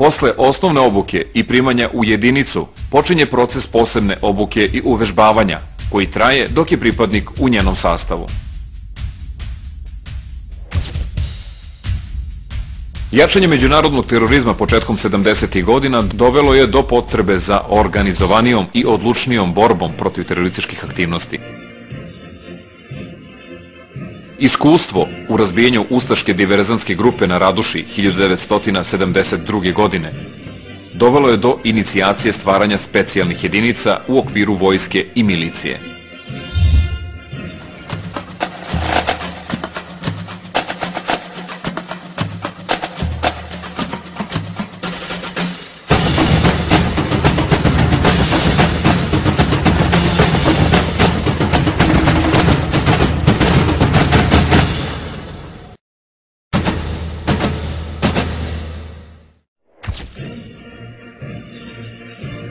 Posle osnovne obuke i primanja u jedinicu počinje proces posebne obuke i uvežbavanja, koji traje dok je pripadnik u njenom sastavu. Jačanje međunarodnog terorizma početkom 70. godina dovelo je do potrebe za organizovanijom i odlučnijom borbom protiv terorističkih aktivnosti. Iskustvo u razbijanju ustaške diverzantske grupe na Raduši 1972. godine dovelo je do inicijacije stvaranja specijalnih jedinica u okviru vojske i milicije.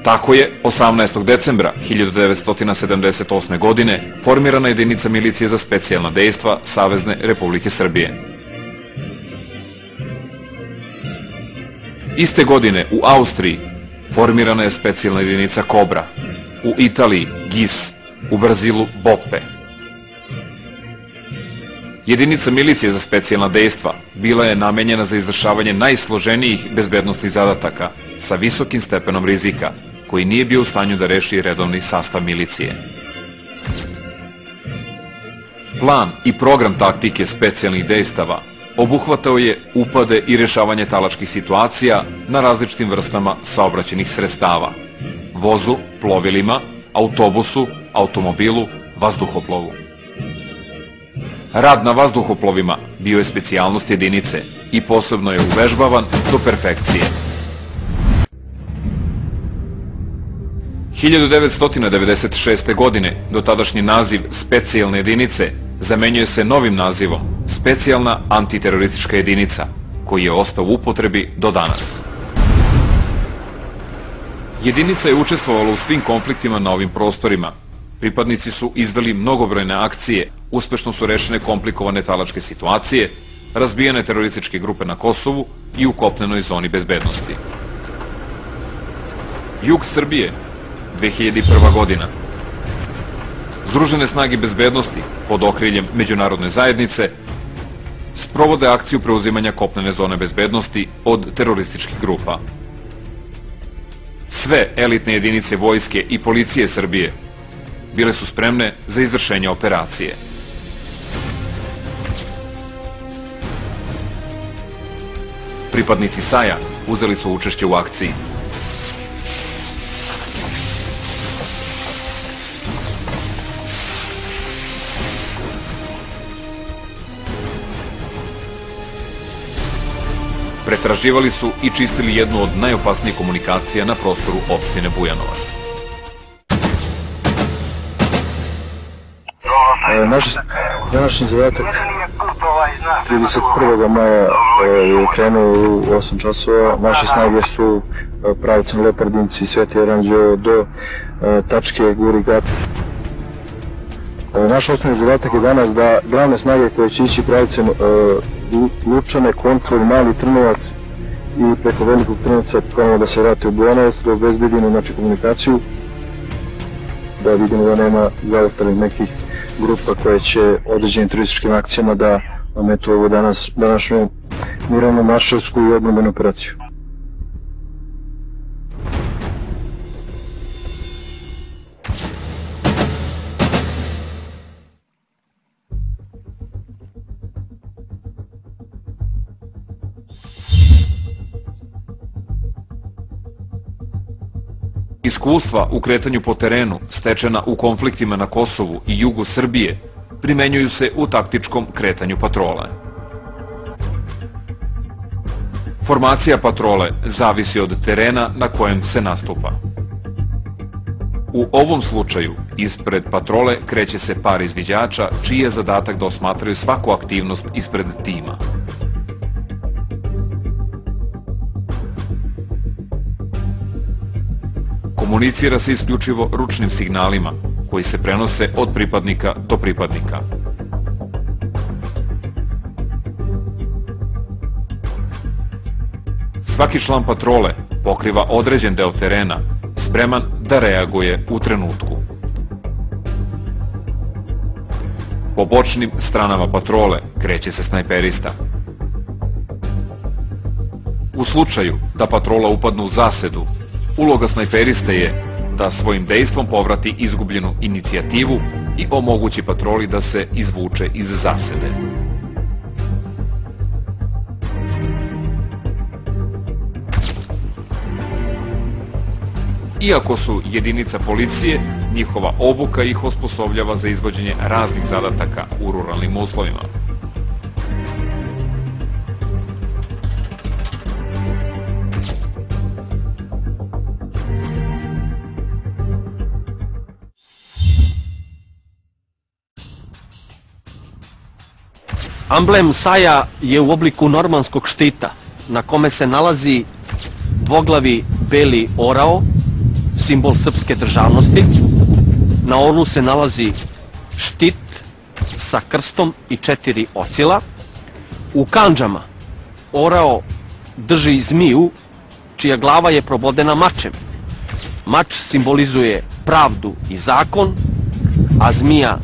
Tako je 18. decembra 1978. godine formirana jedinica milicije za specijalna dejstva Savezne Republike Srbije. Iste godine u Austriji formirana je specijalna jedinica Kobra, u Italiji GIS, u Brazilu BOPE. Jedinica milicije za specijalna dejstva bila je namenjena za izvršavanje najsloženijih bezbednosnih zadataka sa visokim stepenom rizika, koji nije bio u stanju da reši redovni sastav milicije. Plan i program taktike specijalnih dejstava obuhvatao je upade i rešavanje talačkih situacija na različitim vrstama saobraćajnih sredstava, vozu, plovilima, autobusu, automobilu, vazduhoplovu. Rad na vazduhoplovima bio je specijalnost jedinice i posebno je uvežbavan do perfekcije. 1996. godine dotadašnji naziv specijalne jedinice zamenjuje se novim nazivom specijalna antiteroristička jedinica, koji je ostao u upotrebi do danas. Jedinica je učestvovala u svim konfliktima na ovim prostorima. Pripadnici su izveli mnogobrojne akcije, uspešno su rešene komplikovane talačke situacije, razbijene terorističke grupe na Kosovu i u kopnenoj zoni bezbednosti. Jug Srbije, 2001. godina. Združene snage bezbednosti pod okriljem međunarodne zajednice sprovode akciju preuzimanja kopnene zone bezbednosti od terorističkih grupa. Sve elitne jedinice vojske i policije Srbije bile su spremne za izvršenje operacije. Pripadnici SAJ-a uzeli su učešće u akciji. Pretraživali su i čistili jednu od najopasnijih komunikacija na prostoru opštine Bujanovac. Naš današnji zadatak 31. maja je krenuo u 8 časova. Naše snage su pravcem Lepardinci, Sveti Aranđeo do tačke Guri-Gat. Naš osnovni zadatak je danas da glavne snage koje će ići pravcem Lučane, Končul, Mali Trnovac i preko Velikog Trnovca ponovno da se vrate u Bujanovac, da obezbedimo komunikaciju, da vidimo da nema zaostalih nekih grupa koje će određenim terorističkim akcijama da ometu ovu današnju mirovnu maršalsku i odbrambenu operaciju. Iskustva u kretanju po terenu, stečena u konfliktima na Kosovu i jugu Srbije, primenjuju se u taktičkom kretanju patrole. Formacija patrole zavisi od terena na kojem se nastupa. U ovom slučaju, ispred patrole kreće se par izviđača, čiji je zadatak da osmatraju svaku aktivnost ispred tima. Komunicira se isključivo ručnim signalima, koji se prenose od pripadnika do pripadnika. Svaki član patrole pokriva određen deo terena, spreman da reaguje u trenutku. Po bočnim stranama patrole kreće se snajperista. U slučaju da patrola upadne u zasedu, uloga snajperiste je da svojim dejstvom povrati izgubljenu inicijativu i omogući patroli da se izvuče iz zasede. Iako su jedinica policije, njihova obuka ih osposobljava za izvođenje raznih zadataka u ruralnim uslovima. Amblem SAJ-a je u obliku normanskog štita, na kome se nalazi dvoglavi beli orao, simbol srpske državnosti. Na orlu se nalazi štit sa krstom i 4 ocila. U kandžama orao drži zmiju, čija glava je probodena mačem. Mač simbolizuje pravdu i zakon, a zmija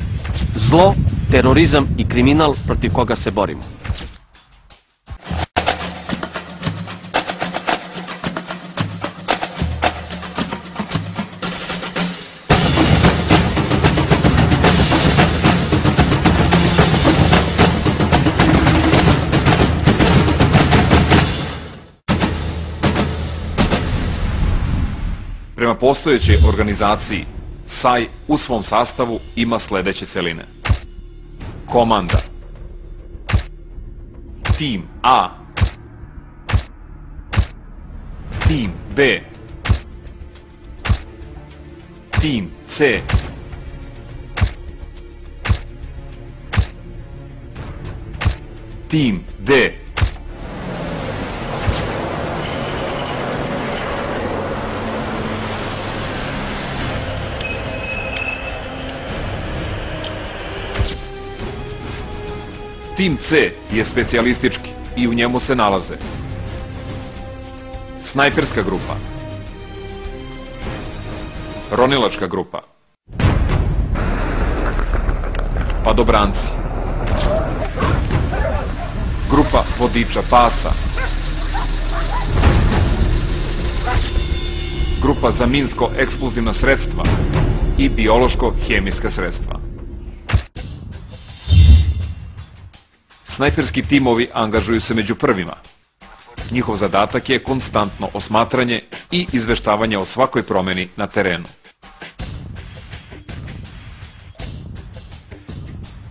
zlo, terorizam i kriminal protiv koga se borimo. Prema postojećoj organizaciji, SAJ u svom sastavu ima sledeće celine. Komanda, tim A, tim B, tim C, tim D, Tim C je specijalistički i u njemu se nalaze snajperska grupa, ronilačka grupa, padobranci, grupa vodiča pasa, grupa za minsko-eksplozivna sredstva i biološko-hemijska sredstva. Snajperski timovi angažuju se među prvima. Njihov zadatak je konstantno osmatranje i izveštavanje o svakoj promeni na terenu.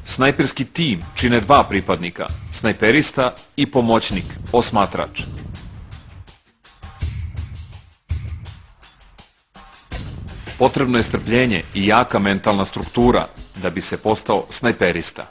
Snajperski tim čine 2 pripadnika, snajperista i pomoćnik, osmatrač. Potrebno je strpljenje i jaka mentalna struktura da bi se postao snajperista.